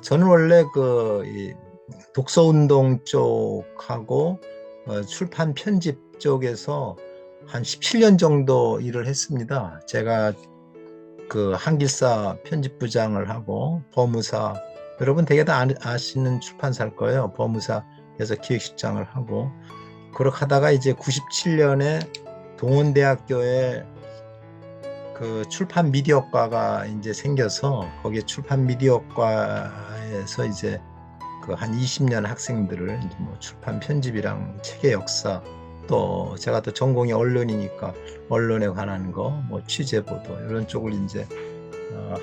저는 원래 이 독서운동 쪽하고 출판 편집 쪽에서 한 17년 정도 일을 했습니다. 제가 그 한길사 편집부장을 하고 법무사, 여러분 되게 다 아시는 출판사일 거예요. 법무사에서 기획실장을 하고 그렇게 하다가 이제 97년에 동원대학교에 그 출판 미디어과가 이제 생겨서 거기에 출판 미디어과에서 이제 그 한 20년 학생들을 이제 뭐 출판 편집이랑 책의 역사, 또 제가 또 전공이 언론이니까 언론에 관한 거, 뭐 취재 보도 이런 쪽을 이제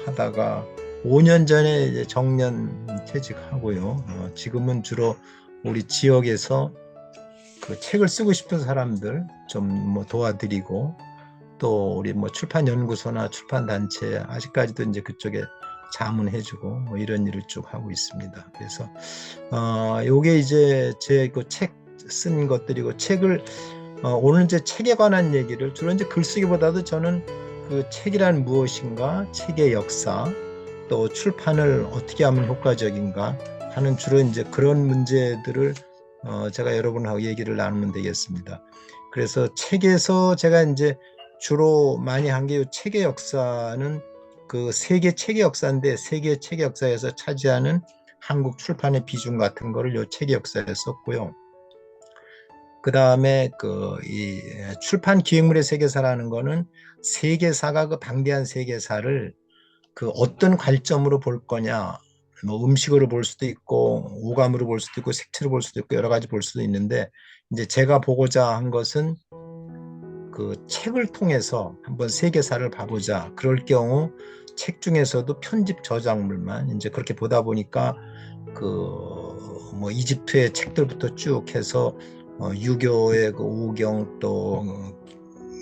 하다가 5년 전에 이제 정년 퇴직하고요. 지금은 주로 우리 지역에서 그 책을 쓰고 싶은 사람들 좀 뭐 도와드리고, 또 우리 뭐 출판 연구소나 출판 단체 아직까지도 이제 그쪽에 자문해주고 뭐 이런 일을 쭉 하고 있습니다. 그래서 요게 이제 제 그 책 쓴 것들이고, 책을 오늘 이제 책에 관한 얘기를 주로 이제 글쓰기보다도 저는 그 책이란 무엇인가, 책의 역사, 또 출판을 어떻게 하면 효과적인가 하는 주로 이제 그런 문제들을 제가 여러분하고 얘기를 나누면 되겠습니다. 그래서 책에서 제가 이제 주로 많이 한 게 책의 역사는 그 세계 책의 역사인데, 세계 책의 역사에서 차지하는 한국 출판의 비중 같은 거를 요 책의 역사에 썼고요. 그 다음에 이 출판 기획물의 세계사라는 거는 세계사가 그 방대한 세계사를 그 어떤 관점으로 볼 거냐, 뭐 음식으로 볼 수도 있고 오감으로 볼 수도 있고 색채로 볼 수도 있고 여러 가지 볼 수도 있는데, 이제 제가 보고자 한 것은 그 책을 통해서 한번 세계사를 봐보자. 그럴 경우 책 중에서도 편집 저작물만 이제 그렇게 보다 보니까 그 뭐 이집트의 책들부터 쭉 해서 유교의 그 오경, 또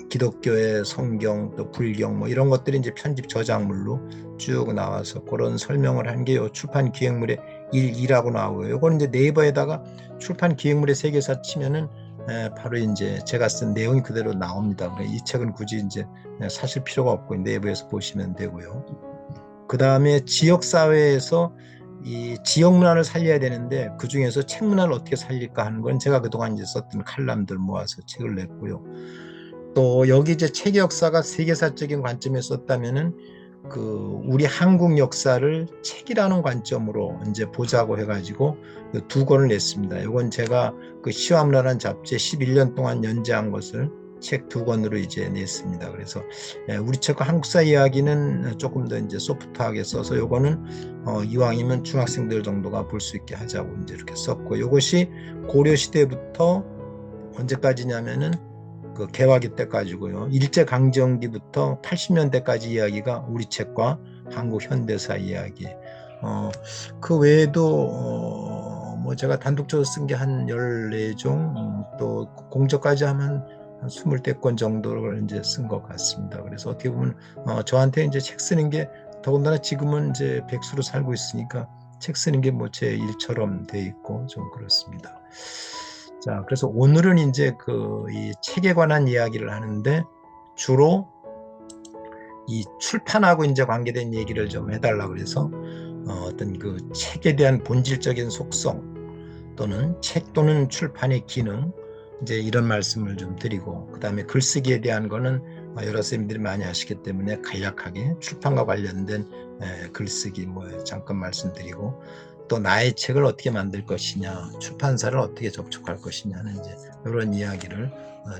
기독교의 성경, 또 불경 뭐 이런 것들이 이제 편집 저작물로 쭉 나와서 그런 설명을 한 게 출판 기획물의 1이라고 나오고요. 이거는 이제 네이버에다가 출판 기획물의 세계사 치면은 바로 이제 제가 쓴 내용이 그대로 나옵니다. 이 책은 굳이 이제 사실 필요가 없고 네이버에서 보시면 되고요. 그 다음에 지역 사회에서 이 지역 문화를 살려야 되는데 그 중에서 책 문화를 어떻게 살릴까 하는 건 제가 그동안 이제 썼던 칼럼들 모아서 책을 냈고요. 또 여기 이제 책 역사가 세계사적인 관점에 썼다면은 그 우리 한국 역사를 책이라는 관점으로 이제 보자고 해가지고 두 권을 냈습니다. 이건 제가 그 시와문화라는 잡지에 11년 동안 연재한 것을 책 두 권으로 이제 냈습니다. 그래서 우리 책과 한국사 이야기는 조금 더 이제 소프트하게 써서 요거는 이왕이면 중학생들 정도가 볼 수 있게 하자고 이제 이렇게 썼고, 이것이 고려 시대부터 언제까지냐면은 그 개화기 때까지고요. 일제강점기부터 80년대까지 이야기가 우리 책과 한국 현대사 이야기. 그 외에도 뭐 제가 단독적으로 쓴 게 한 14종, 또 공적까지 하면 한 20권 정도를 이제 쓴 것 같습니다. 그래서 어떻게 보면 저한테 이제 책 쓰는 게, 더군다나 지금은 이제 백수로 살고 있으니까 책 쓰는 게 뭐 제 일처럼 돼 있고 좀 그렇습니다. 자, 그래서 오늘은 이제 이 책에 관한 이야기를 하는데, 주로 이 출판하고 이제 관계된 얘기를 좀 해달라 그래서 어떤 그 책에 대한 본질적인 속성, 또는 책 또는 출판의 기능, 이제 이런 말씀을 좀 드리고, 그 다음에 글쓰기에 대한 거는 여러 선생님들이 많이 하시기 때문에 간략하게 출판과 관련된 글쓰기 뭐 잠깐 말씀드리고, 또 나의 책을 어떻게 만들 것이냐, 출판사를 어떻게 접촉할 것이냐는 이제 이런 이야기를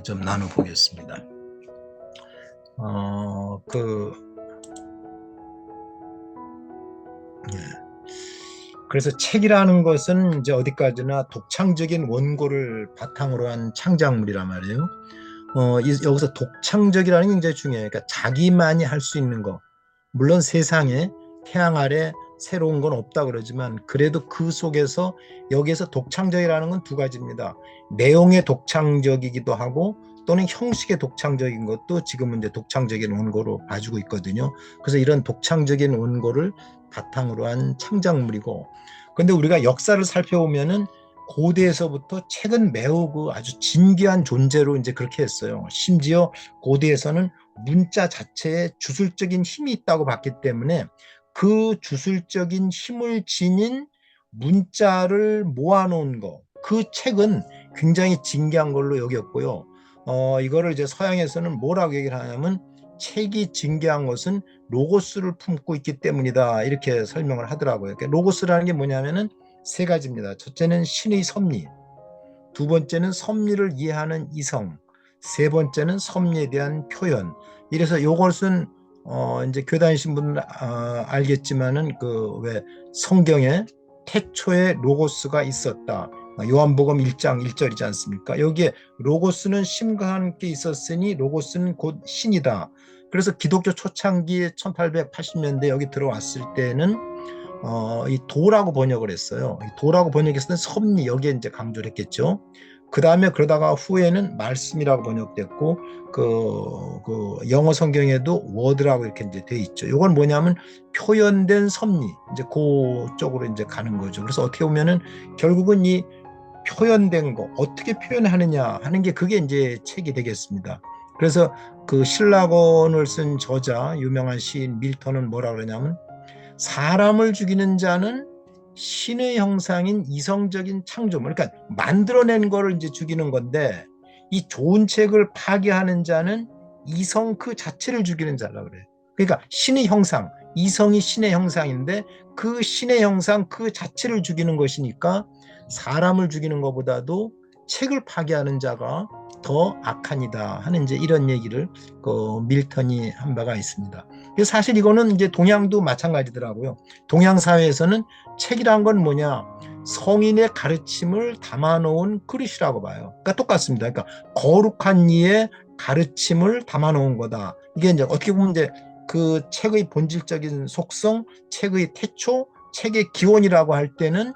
좀 나눠보겠습니다. 그래서 책이라는 것은 이제 어디까지나 독창적인 원고를 바탕으로 한 창작물이란 말이에요. 여기서 독창적이라는 게 굉장히 중요해요. 그러니까 자기만이 할 수 있는 거. 물론 세상에 태양 아래 새로운 건 없다 그러지만, 그래도 그 속에서 여기에서 독창적이라는 건 두 가지입니다. 내용의 독창적이기도 하고, 또는 형식의 독창적인 것도 지금은 이제 독창적인 원고로 봐주고 있거든요. 그래서 이런 독창적인 원고를 바탕으로 한 창작물이고, 근데 우리가 역사를 살펴보면은 고대에서부터 책은 매우 그 아주 진귀한 존재로 이제 그렇게 했어요. 심지어 고대에서는 문자 자체에 주술적인 힘이 있다고 봤기 때문에 그 주술적인 힘을 지닌 문자를 모아놓은 거, 그 책은 굉장히 진귀한 걸로 여겼고요. 이거를 이제 서양에서는 뭐라고 얘기를 하냐면 책이 진귀한 것은 로고스를 품고 있기 때문이다, 이렇게 설명을 하더라고요. 그러니까 로고스라는 게 뭐냐면은 세 가지입니다. 첫째는 신의 섭리, 두 번째는 섭리를 이해하는 이성, 세 번째는 섭리에 대한 표현. 이래서 이것은 이제 교회 다니신 분은 알겠지만은 그 왜 성경에 태초에 로고스가 있었다, 요한복음 1장 1절이지 않습니까? 여기에 로고스는 신과 함께 있었으니 로고스는 곧 신이다. 그래서 기독교 초창기 1880년대 여기 들어왔을 때는 이 도라고 번역을 했어요. 이 도라고 번역했을 때 섭리, 여기에 이제 강조를 했겠죠. 그 다음에 그러다가 후에는 말씀이라고 번역됐고, 그 영어 성경에도 워드라고 이렇게 이제 돼 있죠. 이건 뭐냐면 표현된 섭리, 이제 그쪽으로 이제 가는 거죠. 그래서 어떻게 보면은 결국은 이 표현된 거 어떻게 표현하느냐 하는 게 그게 이제 책이 되겠습니다. 그래서 그 신라권을 쓴 저자 유명한 시인 밀턴은 뭐라 그러냐면 사람을 죽이는 자는 신의 형상인 이성적인 창조물, 그러니까 만들어낸 거를 이제 죽이는 건데, 이 좋은 책을 파괴하는 자는 이성 그 자체를 죽이는 자라 그래요. 그러니까 신의 형상, 이성이 신의 형상인데 그 신의 형상 그 자체를 죽이는 것이니까 사람을 죽이는 것보다도 책을 파괴하는 자가 더 악하니다 하는 이제 이런 얘기를 그 밀턴이 한 바가 있습니다. 사실 이거는 이제 동양도 마찬가지더라고요. 동양 사회에서는 책이란 건 뭐냐? 성인의 가르침을 담아놓은 그릇이라고 봐요. 그러니까 똑같습니다. 그러니까 거룩한 이의 가르침을 담아놓은 거다. 이게 이제 어떻게 보면 이제 그 책의 본질적인 속성, 책의 태초, 책의 기원이라고 할 때는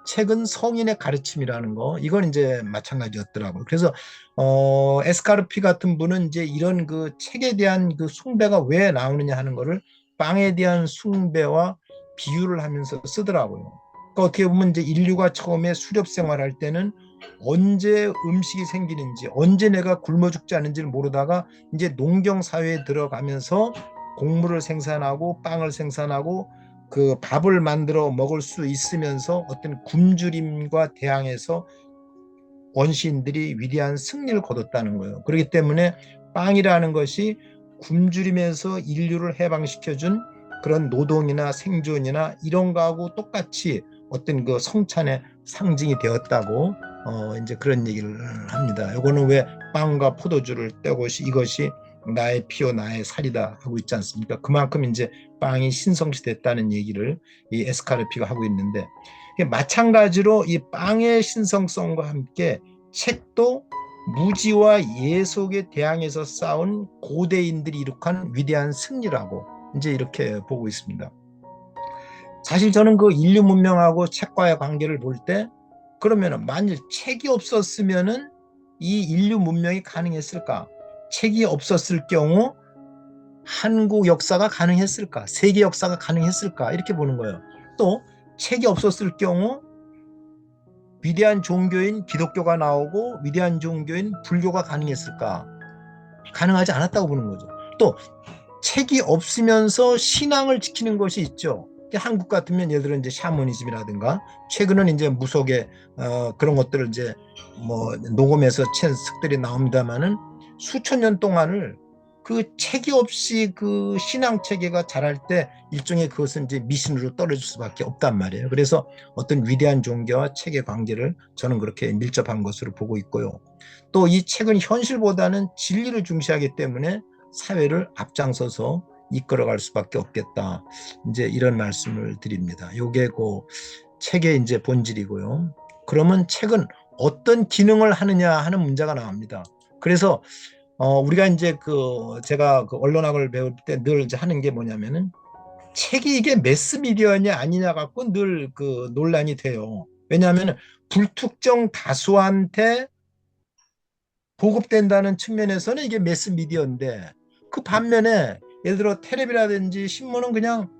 책은 성인의 가르침이라는 거, 이건 이제 마찬가지였더라고요. 그래서 에스카르피 같은 분은 이제 이런 그 책에 대한 그 숭배가 왜 나오느냐 하는 거를 빵에 대한 숭배와 비유를 하면서 쓰더라고요. 그러니까 어떻게 보면 이제 인류가 처음에 수렵 생활할 때는 언제 음식이 생기는지, 언제 내가 굶어 죽지 않은지를 모르다가 이제 농경 사회에 들어가면서 곡물을 생산하고 빵을 생산하고 그 밥을 만들어 먹을 수 있으면서 어떤 굶주림과 대항해서 원시인들이 위대한 승리를 거뒀다는 거예요. 그렇기 때문에 빵이라는 것이 굶주림에서 인류를 해방시켜준 그런 노동이나 생존이나 이런 거하고 똑같이 어떤 그 성찬의 상징이 되었다고 이제 그런 얘기를 합니다. 이거는 왜 빵과 포도주를 떼고 이것이 나의 피요 나의 살이다 하고 있지 않습니까? 그만큼 이제 빵이 신성시 됐다는 얘기를 이 에스카르피가 하고 있는데, 마찬가지로 이 빵의 신성성과 함께 책도 무지와 예속에 대항해서 싸운 고대인들이 이룩한 위대한 승리라고 이제 이렇게 보고 있습니다. 사실 저는 그 인류 문명하고 책과의 관계를 볼 때, 그러면 만일 책이 없었으면은 이 인류 문명이 가능했을까? 책이 없었을 경우 한국 역사가 가능했을까? 세계 역사가 가능했을까? 이렇게 보는 거예요. 또 책이 없었을 경우 위대한 종교인 기독교가 나오고 위대한 종교인 불교가 가능했을까? 가능하지 않았다고 보는 거죠. 또 책이 없으면서 신앙을 지키는 것이 있죠. 한국 같으면 예를 들어 이제 샤머니즘이라든가, 최근은 이제 무속의 그런 것들을 이제 뭐 녹음해서 책들이 나옵니다만은 수천 년 동안을 그 책이 없이 그 신앙 체계가 자랄 때 일종의 그것은 이제 미신으로 떨어질 수밖에 없단 말이에요. 그래서 어떤 위대한 종교와 책의 관계를 저는 그렇게 밀접한 것으로 보고 있고요. 또 이 책은 현실보다는 진리를 중시하기 때문에 사회를 앞장서서 이끌어갈 수밖에 없겠다, 이제 이런 말씀을 드립니다. 요게 그 책의 이제 본질이고요. 그러면 책은 어떤 기능을 하느냐 하는 문제가 나옵니다. 그래서 우리가 이제 제가 그 언론학을 배울 때 늘 이제 하는 게 뭐냐면은 책이 이게 매스미디어냐 아니냐 갖고 늘 그 논란이 돼요. 왜냐하면 불특정 다수한테 보급된다는 측면에서는 이게 매스미디어인데, 그 반면에 예를 들어 텔레비라든지 신문은 그냥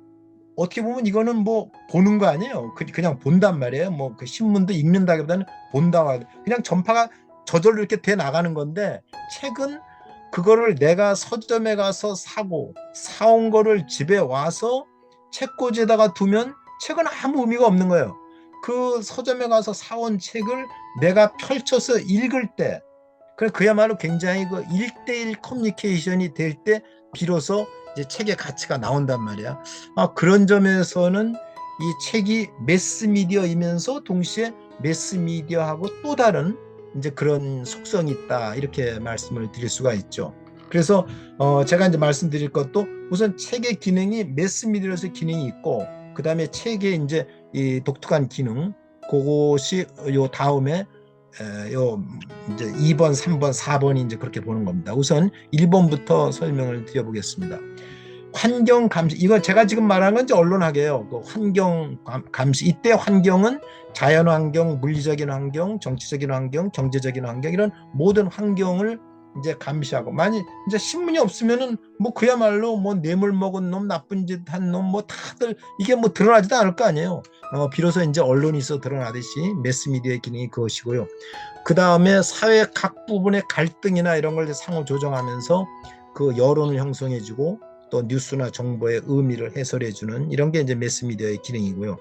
어떻게 보면 이거는 뭐 보는 거 아니에요. 그냥 본단 말이에요. 뭐 그 신문도 읽는다기보다는 본다. 그냥 전파가 저절로 이렇게 돼 나가는 건데, 책은 그거를 내가 서점에 가서 사온 거를 집에 와서 책꽂이에다가 두면 책은 아무 의미가 없는 거예요. 그 서점에 가서 사온 책을 내가 펼쳐서 읽을 때, 그야말로 굉장히 그 1대1 커뮤니케이션이 될 때 비로소 이제 책의 가치가 나온단 말이야. 그런 점에서는 이 책이 매스미디어이면서 동시에 매스미디어하고 또 다른 이제 그런 속성이 있다, 이렇게 말씀을 드릴 수가 있죠. 그래서 제가 이제 말씀드릴 것도 우선 책의 기능이 매스미디어에서 기능이 있고, 그 다음에 책의 이제 이 독특한 기능, 그것이 요 다음에 요 이제 2번, 3번, 4번이 이제 그렇게 보는 겁니다. 우선 1번부터 설명을 드려보겠습니다. 환경 감시, 이거 제가 지금 말하는 건 이제 언론학이에요. 그 환경 감시, 이때 환경은 자연 환경, 물리적인 환경, 정치적인 환경, 경제적인 환경, 이런 모든 환경을 이제 감시하고, 만약 이제 신문이 없으면은 뭐 그야말로 뭐 뇌물 먹은 놈, 나쁜 짓 한 놈, 뭐 다들 이게 뭐 드러나지도 않을 거 아니에요. 비로소 이제 언론이 있어 드러나듯이 매스미디어의 기능이 그것이고요. 그 다음에 사회 각 부분의 갈등이나 이런 걸 상호 조정하면서 그 여론을 형성해주고, 또 뉴스나 정보의 의미를 해설해주는 이런 게 이제 매스미디어의 기능이고요.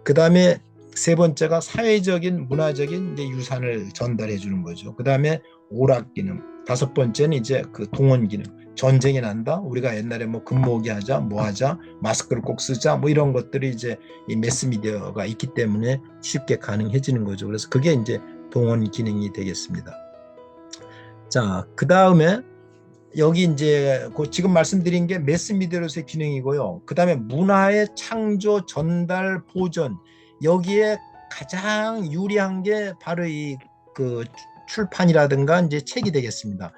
그 다음에 세 번째가 사회적인 문화적인 이제 유산을 전달해 주는 거죠. 그 다음에 오락 기능. 다섯 번째는 이제 그 동원 기능. 전쟁이 난다, 우리가 옛날에 뭐 금모으기 하자, 뭐 하자, 마스크를 꼭 쓰자, 뭐 이런 것들이 이제 이 매스미디어가 있기 때문에 쉽게 가능해지는 거죠. 그래서 그게 이제 동원 기능이 되겠습니다. 자, 그 다음에 여기 이제 지금 말씀드린 게 매스미디어로서의 기능이고요. 그 다음에 문화의 창조, 전달, 보존, 여기에 가장 유리한 게 바로 이 그 출판이라든가 이제 책이 되겠습니다.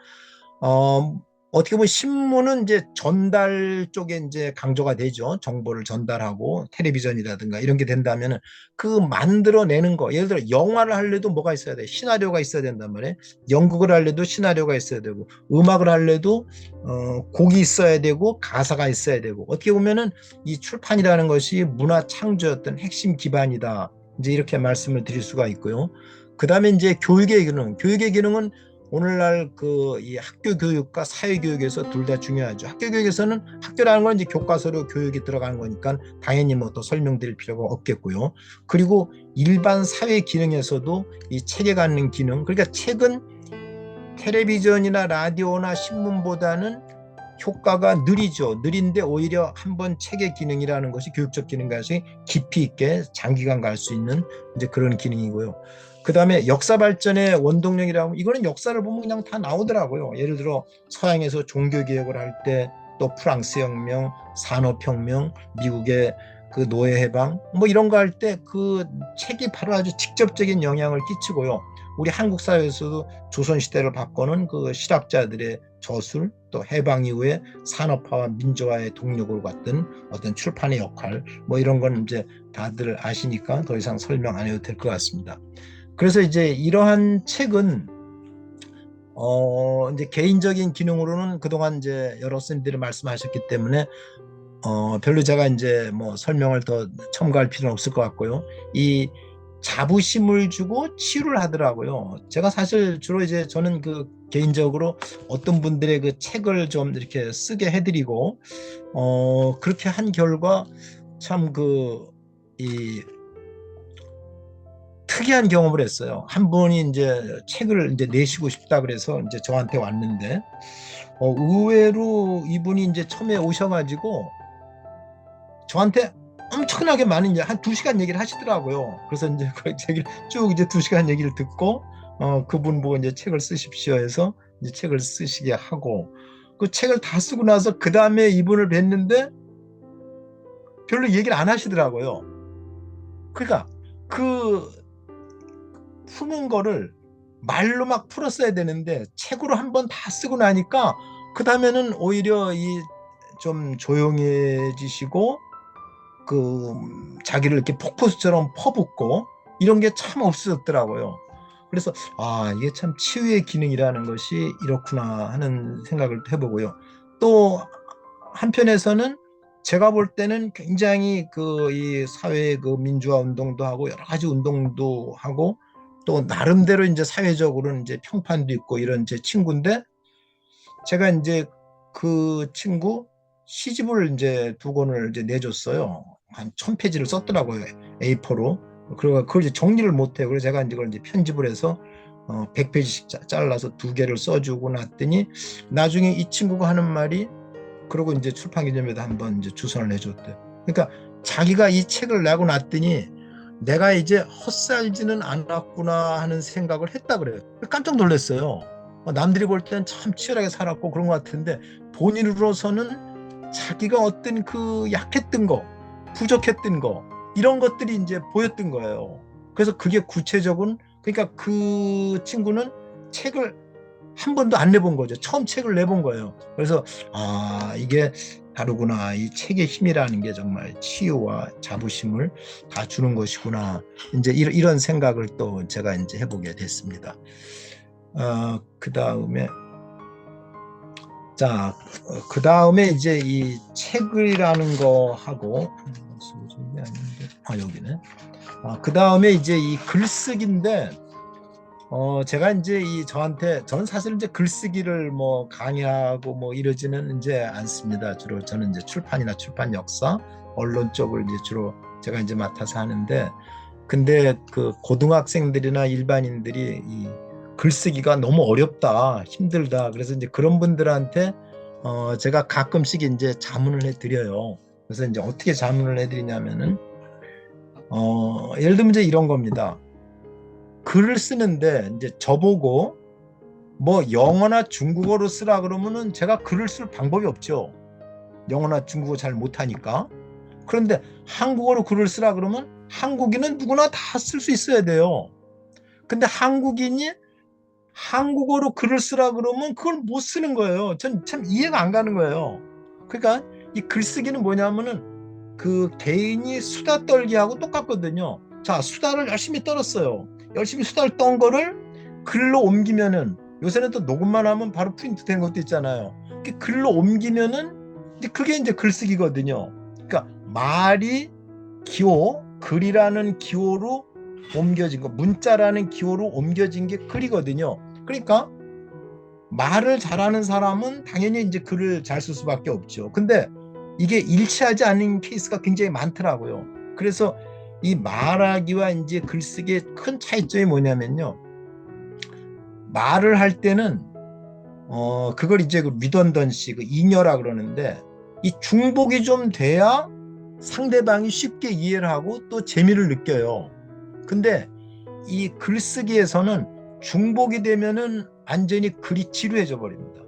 어떻게 보면 신문은 이제 전달 쪽에 이제 강조가 되죠. 정보를 전달하고, 텔레비전이라든가 이런 게 된다면은 그 만들어내는 거, 예를 들어 영화를 하려도 뭐가 있어야 돼? 시나리오가 있어야 된단 말이에요. 연극을 하려도 시나리오가 있어야 되고, 음악을 하려도 곡이 있어야 되고, 가사가 있어야 되고, 어떻게 보면은 이 출판이라는 것이 문화 창조였던 핵심 기반이다, 이제 이렇게 말씀을 드릴 수가 있고요. 그 다음에 이제 교육의 기능은 오늘날 그 이 학교 교육과 사회 교육에서 둘 다 중요하죠. 학교 교육에서는, 학교라는 건 이제 교과서로 교육이 들어가는 거니까 당연히 뭐 더 설명드릴 필요가 없겠고요. 그리고 일반 사회 기능에서도 이 책에 갖는 기능, 그러니까 책은 텔레비전이나 라디오나 신문보다는 효과가 느리죠. 느린데 오히려 한번 책의 기능이라는 것이, 교육적 기능까지 깊이 있게 장기간 갈 수 있는 이제 그런 기능이고요. 그 다음에 역사 발전의 원동력이라고, 이거는 역사를 보면 그냥 다 나오더라고요. 예를 들어 서양에서 종교개혁을 할 때, 또 프랑스 혁명, 산업혁명, 미국의 그 노예 해방, 뭐 이런 거 할 때 그 책이 바로 아주 직접적인 영향을 끼치고요. 우리 한국 사회에서도 조선시대를 바꾸는 그 실학자들의 저술, 또 해방 이후에 산업화와 민주화의 동력으로 갔던 어떤 출판의 역할, 뭐 이런 건 이제 다들 아시니까 더 이상 설명 안 해도 될 것 같습니다. 그래서 이제 이러한 책은 이제 개인적인 기능으로는 그동안 이제 여러 선생님들이 말씀하셨기 때문에 별로 제가 이제 뭐 설명을 더 첨가할 필요는 없을 것 같고요. 이 자부심을 주고 치유를 하더라고요. 제가 사실 주로 이제 저는 그 개인적으로 어떤 분들의 그 책을 좀 이렇게 쓰게 해드리고, 그렇게 한 결과 참 이 특이한 경험을 했어요. 한 분이 이제 책을 이제 내시고 싶다 그래서 이제 저한테 왔는데, 의외로 이분이 이제 처음에 오셔가지고 저한테 엄청나게 많은 이제 한 2시간 얘기를 하시더라고요. 그래서 이제 그 얘기를 쭉 이제 2시간 얘기를 듣고, 그분 보고 이제 책을 쓰십시오 해서 이제 책을 쓰시게 하고, 그 책을 다 쓰고 나서 그 다음에 이분을 뵀는데 별로 얘기를 안 하시더라고요. 그러니까 그 푸는 거를 말로 막 풀었어야 되는데 책으로 한번 다 쓰고 나니까 그 다음에는 오히려 이 좀 조용해지시고, 그 자기를 이렇게 폭포수처럼 퍼붓고 이런 게 참 없어졌더라고요. 그래서 이게 참 치유의 기능이라는 것이 이렇구나 하는 생각을 해보고요. 또 한편에서는 제가 볼 때는 굉장히 그 이 사회 그 민주화 운동도 하고 여러 가지 운동도 하고, 또 나름대로 이제 사회적으로는 이제 평판도 있고 이런 제 친구인데, 제가 이제 그 친구 시집을 이제 두 권을 이제 내줬어요. 한 1000페이지를 썼더라고요. A4로. 그리고 그걸 이제 정리를 못해요. 그래서 제가 이제 그걸 이제 편집을 해서 100페이지씩 잘라서 두 개를 써주고 났더니 나중에 이 친구가 하는 말이, 그리고 이제 출판 기념회도 한번 이제 주선을 해줬대요. 그러니까 자기가 이 책을 내고 났더니 내가 이제 헛살지는 않았구나 하는 생각을 했다 그래요. 깜짝 놀랐어요. 남들이 볼 땐 참 치열하게 살았고 그런 것 같은데 본인으로서는 자기가 어떤 그 약했던 거, 부족했던 거, 이런 것들이 이제 보였던 거예요. 그래서 그게 구체적인, 그러니까 그 친구는 책을 한 번도 안 내본 거죠. 처음 책을 내본 거예요. 그래서 이게 다르구나. 이 책의 힘이라는 게 정말 치유와 자부심을 다 주는 것이구나. 이제 이런 생각을 또 제가 이제 해보게 됐습니다. 그 다음에 그 다음에 이제 이 책이라는 거 하고 여기네. 그 다음에 이제 이 글쓰기인데 제가 이제 저는 사실 이제 글쓰기를 뭐 강의하고 뭐 이러지는 이제 않습니다. 주로 저는 이제 출판이나 출판 역사, 언론 쪽을 이제 주로 제가 이제 맡아서 하는데, 근데 그 고등학생들이나 일반인들이 이 글쓰기가 너무 어렵다, 힘들다. 그래서 이제 그런 분들한테 제가 가끔씩 이제 자문을 해드려요. 그래서 이제 어떻게 자문을 해드리냐면은 예를 들면 이제 이런 겁니다. 글을 쓰는데 이제 저보고 뭐 영어나 중국어로 쓰라 그러면은 제가 글을 쓸 방법이 없죠. 영어나 중국어 잘 못하니까. 그런데 한국어로 글을 쓰라 그러면 한국인은 누구나 다 쓸 수 있어야 돼요. 근데 한국인이 한국어로 글을 쓰라 그러면 그걸 못 쓰는 거예요. 전 참 이해가 안 가는 거예요. 그러니까 이 글쓰기는 뭐냐면은 그 개인이 수다 떨기하고 똑같거든요. 자, 수다를 열심히 떨었어요. 열심히 수다를 떤 거를 글로 옮기면은, 요새는 또 녹음만 하면 바로 프린트 된 것도 있잖아요. 글로 옮기면은 이제 그게 이제 글쓰기거든요. 그러니까 말이 기호, 글이라는 기호로 옮겨진 거, 문자라는 기호로 옮겨진 게 글이거든요. 그러니까 말을 잘하는 사람은 당연히 이제 글을 잘 쓸 수밖에 없죠. 근데 이게 일치하지 않는 케이스가 굉장히 많더라고요. 그래서 이 말하기와 이제 글쓰기의 큰 차이점이 뭐냐면요. 말을 할 때는 그걸 이제 그 리던던시, 그 잉여라 그러는데, 이 중복이 좀 돼야 상대방이 쉽게 이해를 하고 또 재미를 느껴요. 근데 이 글쓰기에서는 중복이 되면은 완전히 글이 지루해져 버립니다.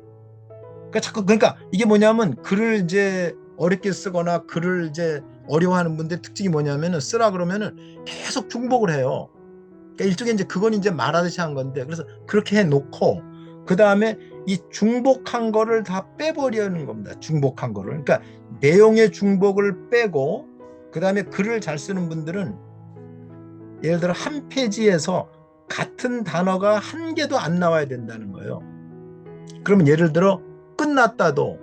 그러니까 이게 뭐냐면, 글을 이제 어렵게 쓰거나 글을 이제 어려워하는 분들 특징이 뭐냐면은, 쓰라 그러면은 계속 중복을 해요. 그러니까 일종의 이제 그건 이제 말하듯이 한 건데, 그래서 그렇게 해 놓고 그 다음에 이 중복한 거를 다 빼버리는 겁니다. 중복한 거를. 그러니까 내용의 중복을 빼고, 그 다음에 글을 잘 쓰는 분들은 예를 들어 한 페이지에서 같은 단어가 한 개도 안 나와야 된다는 거예요. 그러면 예를 들어 끝났다도,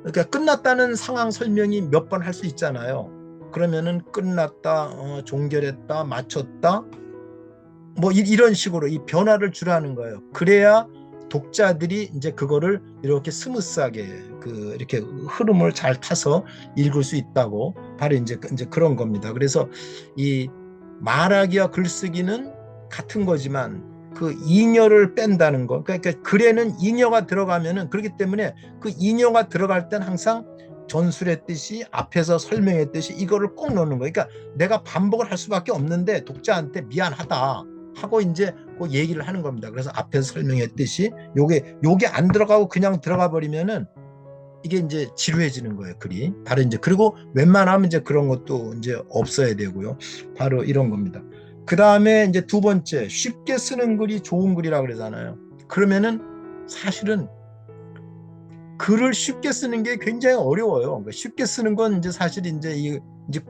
그러니까 끝났다는 상황 설명이 몇 번 할 수 있잖아요. 그러면은 끝났다, 종결했다, 마쳤다, 뭐 이런 식으로 이 변화를 주라는 거예요. 그래야 독자들이 이제 그거를 이렇게 스무스하게 이렇게 흐름을 잘 타서 읽을 수 있다고, 바로 이제 그런 겁니다. 그래서 이 말하기와 글쓰기는 같은 거지만 그 잉여를 뺀다는 거, 그러니까 글에는 잉여가 들어가면은, 그렇기 때문에 그 잉여가 들어갈 땐 항상 전술했듯이 앞에서 설명했듯이 이거를 꼭 넣는 거예요. 그러니까 내가 반복을 할 수밖에 없는데 독자한테 미안하다 하고 이제 그 얘기를 하는 겁니다. 그래서 앞에서 설명했듯이 요게 안 들어가고 그냥 들어가 버리면은 이게 이제 지루해지는 거예요, 글이. 바로 이제, 그리고 웬만하면 이제 그런 것도 이제 없어야 되고요. 바로 이런 겁니다. 그 다음에 이제 두 번째, 쉽게 쓰는 글이 좋은 글이라고 그러잖아요. 그러면은 사실은 글을 쉽게 쓰는 게 굉장히 어려워요. 그러니까 쉽게 쓰는 건 이제 사실 이제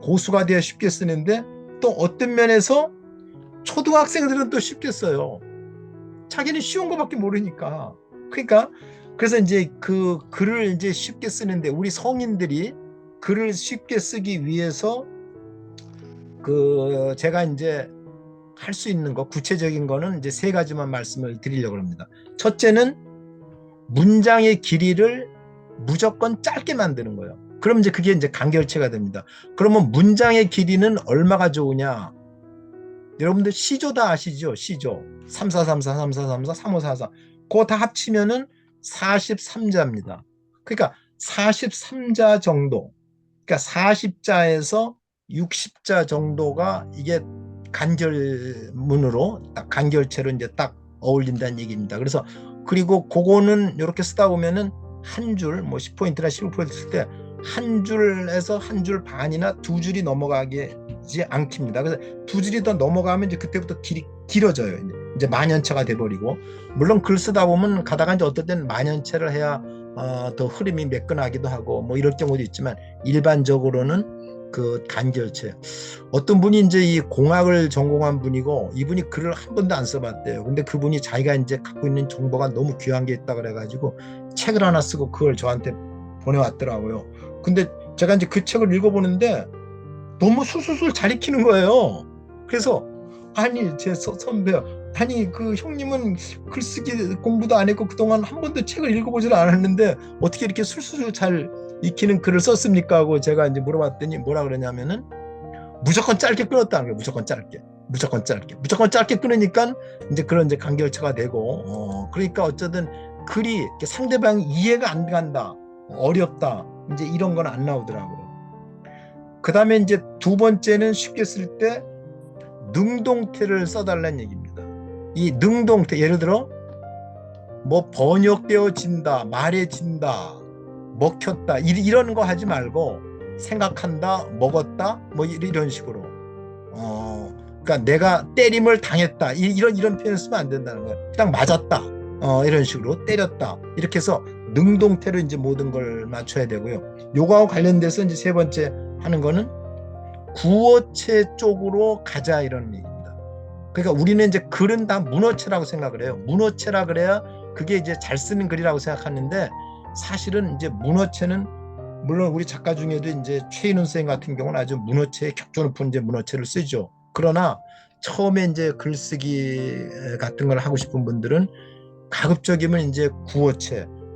고수가 돼야 쉽게 쓰는데, 또 어떤 면에서 초등학생들은 또 쉽게 써요. 자기는 쉬운 거밖에 모르니까. 그러니까 그래서 이제 그 글을 이제 쉽게 쓰는데, 우리 성인들이 글을 쉽게 쓰기 위해서 제가 이제 할 수 있는 거, 구체적인 거는 이제 세 가지만 말씀을 드리려고 합니다. 첫째는 문장의 길이를 무조건 짧게 만드는 거예요. 그럼 이제 그게 이제 간결체가 됩니다. 그러면 문장의 길이는 얼마가 좋으냐? 여러분들 시조 다 아시죠? 시조 3434 3434 3544 그거 다 합치면은 43자입니다. 그러니까 43자 정도, 그러니까 40자에서 60자 정도가 이게 간결문으로 딱 간결체로 이제 딱 어울린다는 얘기입니다. 그래서 그리고 그거는 이렇게 쓰다 보면은 한 줄, 뭐 10포인트나 15포인트 쓸 때 한 줄에서 한 줄 반이나 두 줄이 넘어가지 않습니다. 그래서 두 줄이 더 넘어가면 이제 그때부터 길이 길어져요. 이제 만연체가 돼버리고, 물론 글 쓰다 보면 가다가 이제 어떨 때는 만연체를 해야 더 흐름이 매끈하기도 하고 뭐 이럴 경우도 있지만, 일반적으로는 그 간결체. 어떤 분이 이제 이 공학을 전공한 분이고 이분이 글을 한 번도 안 써봤대요. 근데 그분이 자기가 이제 갖고 있는 정보가 너무 귀한 게 있다 그래가지고 책을 하나 쓰고 그걸 저한테 보내왔더라고요. 근데 제가 이제 그 책을 읽어보는데 너무 술술술 잘 익히는 거예요. 그래서 아니 제 선배, 아니 그 형님은 글쓰기 공부도 안 했고 그동안 한 번도 책을 읽어보질 않았는데 어떻게 이렇게 술술술 잘 익히는 글을 썼습니까? 하고 제가 이제 물어봤더니 뭐라 그러냐면은 무조건 짧게 끊었다는 거예요. 무조건 짧게, 무조건 짧게, 무조건 짧게 끊으니까 이제 그런 이제 간결체가 되고, 그러니까 어쨌든 글이 상대방이 이해가 안 간다, 어렵다, 이제 이런 건 안 나오더라고요. 그 다음에 이제 두 번째는 쉽게 쓸 때 능동태를 써달라는 얘기입니다. 이 능동태, 예를 들어 뭐 번역되어진다, 말해진다, 먹혔다, 이런 거 하지 말고 생각한다, 먹었다, 뭐 이런 식으로. 그러니까 내가 때림을 당했다, 이런 표현을 쓰면 안 된다는 거예요. 그냥 맞았다, 이런 식으로 때렸다, 이렇게 해서 능동태로 이제 모든 걸 맞춰야 되고요. 요거하고 관련돼서 이제 세 번째 하는 거는 구어체 쪽으로 가자, 이런 얘기입니다. 그러니까 우리는 이제 글은 다 문어체라고 생각을 해요. 문어체라 그래야 그게 이제 잘 쓰는 글이라고 생각하는데, 사실은 이제 문어체는 물론 우리 작가 중에도 이제 최인훈 선생님 같은 경우는 아주 문어체의 격조 높은 이제 문어체를 쓰죠. 그러나 처음에 이제 글쓰기 같은 걸 하고 싶은 분들은 가급적이면 이제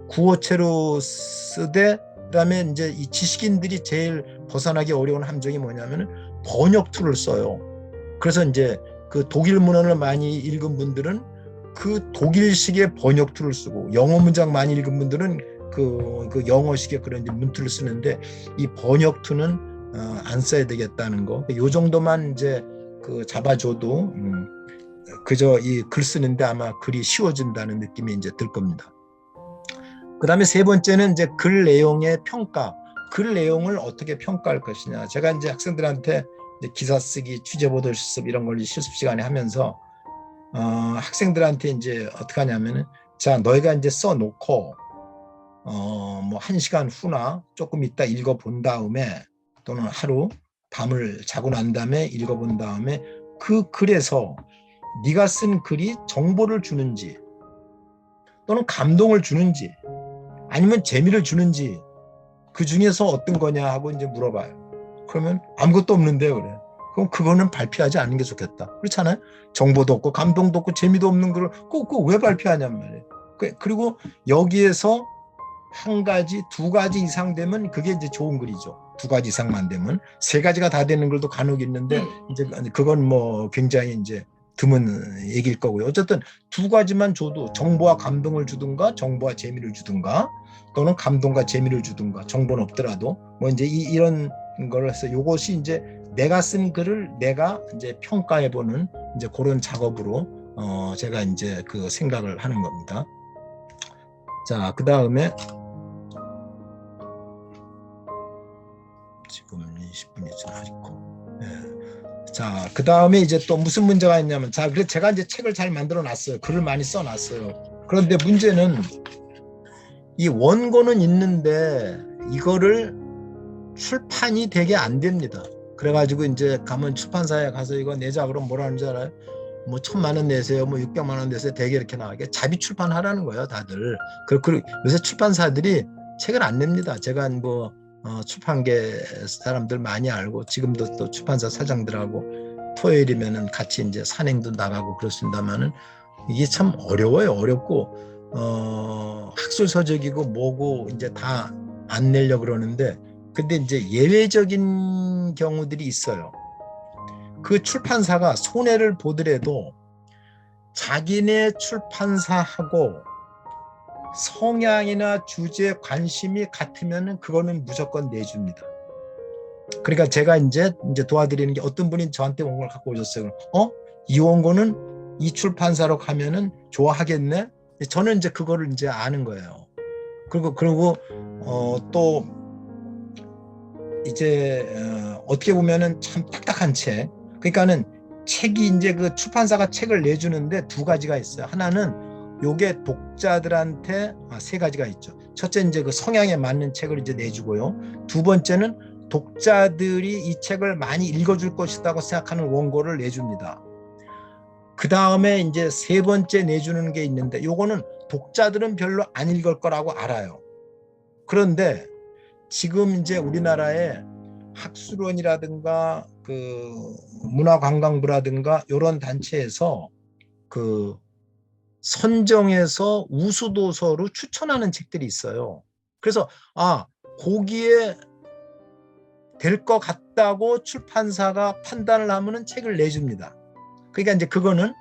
구어체로 쓰되, 그다음에 이제 이 지식인들이 제일 벗어나기 어려운 함정이 뭐냐면은 번역 툴을 써요. 그래서 이제 그 독일 문헌을 많이 읽은 분들은 그 독일식의 번역 툴을 쓰고, 영어 문장 많이 읽은 분들은 그 영어식의 그런 문틀을 쓰는데, 이 번역 툴은 안 써야 되겠다는 거. 요 정도만 이제 그 잡아줘도 그저 이 글 쓰는데 아마 글이 쉬워진다는 느낌이 이제 들 겁니다. 그 다음에 세 번째는 이제 글 내용의 평가. 글 내용을 어떻게 평가할 것이냐. 제가 이제 학생들한테 이제 기사 쓰기, 취재보도 실습 이런 걸 실습 시간에 하면서 학생들한테 이제 어떻게 하냐면은, 자, 너희가 이제 써놓고 뭐 1시간 후나 조금 있다 읽어본 다음에, 또는 하루 밤을 자고 난 다음에 읽어본 다음에 그 글에서 네가 쓴 글이 정보를 주는지, 또는 감동을 주는지, 아니면 재미를 주는지, 그 중에서 어떤 거냐 하고 이제 물어봐요. 그러면 아무것도 없는데요, 그래. 그럼 그거는 발표하지 않는 게 좋겠다. 그렇잖아요. 정보도 없고 감동도 없고 재미도 없는 걸 꼭 왜 발표하냔 말이에요. 그리고 여기에서 한 가지, 두 가지 이상 되면 그게 이제 좋은 글이죠. 두 가지 이상만 되면. 세 가지가 다 되는 글도 간혹 있는데 이제 그건 뭐 굉장히 이제 드문 얘기일 거고요. 어쨌든 두 가지만 줘도, 정보와 감동을 주든가 정보와 재미를 주든가, 또는 감동과 재미를 주든가, 정보는 없더라도 뭐 이제 이런 걸 해서, 요것이 이제 내가 쓴 글을 내가 이제 평가해보는 이제 그런 작업으로 제가 이제 그 생각을 하는 겁니다. 자, 그 다음에 지금 20분이 지나고, 자, 그 다음에 이제 또 무슨 문제가 있냐면, 자, 그래서 제가 이제 책을 잘 만들어 놨어요. 글을 많이 써 놨어요. 그런데 문제는 이 원고는 있는데 이거를 출판이 되게 안 됩니다. 그래가지고 이제 가면 출판사에 가서 이거 내자 그러면 뭐라 하는지 알아요? 뭐 1,000만 원 내세요, 뭐 600만 원 내세요, 되게 이렇게 나가게 자비 출판하라는 거예요, 다들. 그리고 요새 출판사들이 책을 안 냅니다. 제가 뭐 출판계 사람들 많이 알고, 지금도 또 출판사 사장들하고 토요일이면은 같이 이제 산행도 나가고 그렇습니다만은, 이게 참 어려워요. 어렵고 학술 서적이고 뭐고 이제 다 안 내려 그러는데, 근데 이제 예외적인 경우들이 있어요. 그 출판사가 손해를 보더라도 자기네 출판사하고 성향이나 주제 관심이 같으면 그거는 무조건 내줍니다. 그러니까 제가 이제 도와드리는 게, 어떤 분이 저한테 원고를 갖고 오셨어요. 이 원고는 이 출판사로 가면은 좋아하겠네. 저는 이제 그거를 이제 아는 거예요. 그리고 또 이제 어떻게 보면은 참 딱딱한 책. 그러니까는 책이 이제 그 출판사가 책을 내주는데 두 가지가 있어요. 하나는 요게 독자들한테 세 가지가 있죠. 첫째 이제 그 성향에 맞는 책을 이제 내주고요. 두 번째는 독자들이 이 책을 많이 읽어줄 것이라고 생각하는 원고를 내줍니다. 그 다음에 이제 세 번째 내주는 게 있는데, 요거는 독자들은 별로 안 읽을 거라고 알아요. 그런데 지금 이제 우리나라에 학술원이라든가 그 문화관광부라든가 이런 단체에서 그 선정해서 우수도서로 추천하는 책들이 있어요. 그래서 거기에 될 것 같다고 출판사가 판단을 하면은 책을 내줍니다. 그러니까 이제 그거는,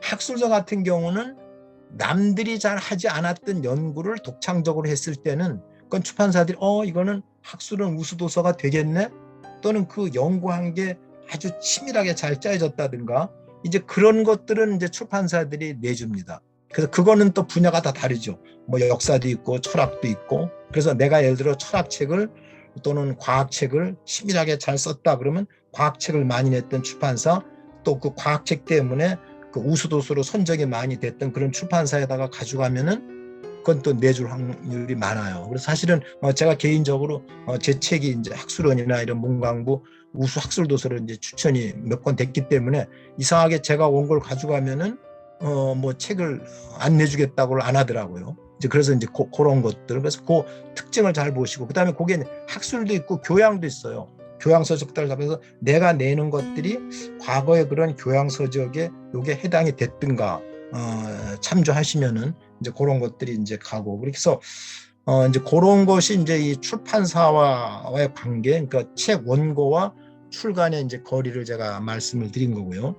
학술서 같은 경우는 남들이 잘 하지 않았던 연구를 독창적으로 했을 때는 그건 출판사들이 이거는 학술은 우수도서가 되겠네, 또는 그 연구한 게 아주 치밀하게 잘 짜여졌다든가, 이제 그런 것들은 이제 출판사들이 내줍니다. 그래서 그거는 또 분야가 다 다르죠. 뭐 역사도 있고 철학도 있고. 그래서 내가 예를 들어 철학책을 또는 과학책을 치밀하게 잘 썼다 그러면 과학책을 많이 냈던 출판사, 또 그 과학책 때문에 그 우수도서로 선정이 많이 됐던 그런 출판사에다가 가져가면은 그건 또 내줄 확률이 많아요. 그래서 사실은 제가 개인적으로 제 책이 이제 학술원이나 이런 문광부 우수 학술도서로 이제 추천이 몇 권 됐기 때문에, 이상하게 제가 원고를 가져가면은 뭐 책을 안 내주겠다고를 안 하더라고요. 이제 그래서 이제 그런 것들, 그래서 그 특징을 잘 보시고, 그다음에 거기에 학술도 있고 교양도 있어요. 교양 서적들을 잡아서 내가 내는 것들이 과거의 그런 교양 서적에 요게 해당이 됐든가 참조하시면은 이제 그런 것들이 이제 가고, 그래서 이제 그런 것이 이제 이 출판사와의 관계, 그러니까 책 원고와 출간의 이제 거리를 제가 말씀을 드린 거고요.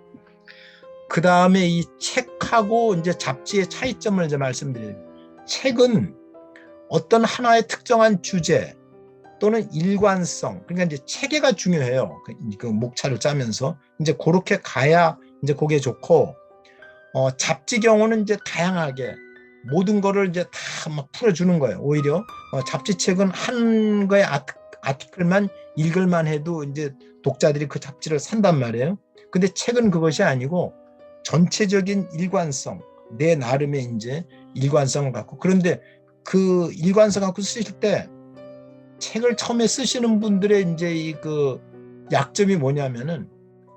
그 다음에 이 책하고 이제 잡지의 차이점을 이제 말씀드려요. 책은 어떤 하나의 특정한 주제 또는 일관성, 그러니까 이제 체계가 중요해요. 그 목차를 짜면서 이제 그렇게 가야 이제 그게 좋고, 잡지 경우는 이제 다양하게 모든 거를 이제 다 막 풀어주는 거예요. 오히려 잡지책은 한 거의 아티클만 읽을만 해도 이제 독자들이 그 잡지를 산단 말이에요. 근데 책은 그것이 아니고 전체적인 일관성, 내 나름의 이제 일관성을 갖고, 그런데 그 일관성 갖고 쓰실 때 책을 처음에 쓰시는 분들의 이제 그 약점이 뭐냐면은,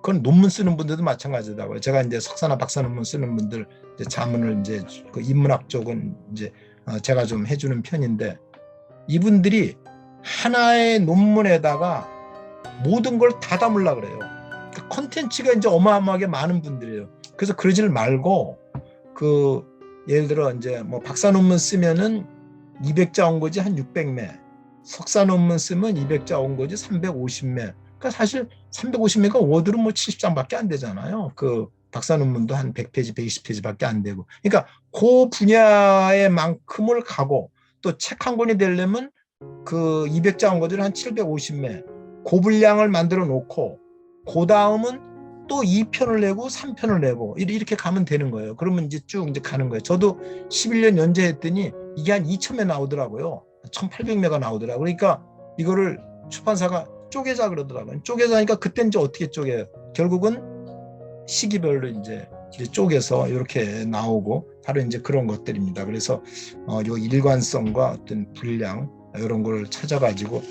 그건 논문 쓰는 분들도 마찬가지더라고요. 제가 이제 석사나 박사 논문 쓰는 분들 이제 자문을 이제 그 인문학 쪽은 이제 제가 좀 해주는 편인데, 이분들이 하나의 논문에다가 모든 걸 다 담으려고 그래요. 그 컨텐츠가 이제 어마어마하게 많은 분들이에요. 그래서 그러질 말고, 그 예를 들어 이제 뭐 박사 논문 쓰면은 200자 원고지 한 600매, 석사 논문 쓰면 200자 원고지 350매. 그러니까 사실 350매가 워드로 뭐 70장밖에 안 되잖아요. 그 박사 논문도 한 100페이지, 120페이지밖에 안 되고. 그러니까 그 분야의 만큼을 가고, 또 책 한 권이 되려면 그 200자 원고지를 한 750매, 그 분량을 만들어 놓고, 그 다음은 또 2편을 내고 3편을 내고 이렇게 가면 되는 거예요. 그러면 이제 쭉 이제 가는 거예요. 저도 11년 연재했더니 이게 한 2,000매 나오더라고요. 1,800매가 나오더라고요. 그러니까 이거를 출판사가 쪼개자 그러더라고요. 쪼개자니까 그때 이제 어떻게 쪼개요? 결국은 시기별로 이제 쪼개서 이렇게 나오고, 바로 이제 그런 것들입니다. 그래서 요 일관성과 어떤 분량 이런 걸 찾아가지고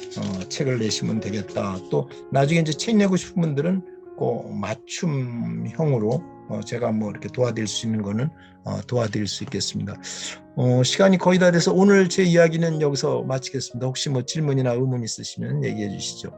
책을 내시면 되겠다. 또 나중에 이제 책 내고 싶은 분들은 꼭 맞춤형으로 제가 뭐 이렇게 도와드릴 수 있는 거는 도와드릴 수 있겠습니다. 시간이 거의 다 돼서 오늘 제 이야기는 여기서 마치겠습니다. 혹시 뭐 질문이나 의문 있으시면 얘기해 주시죠.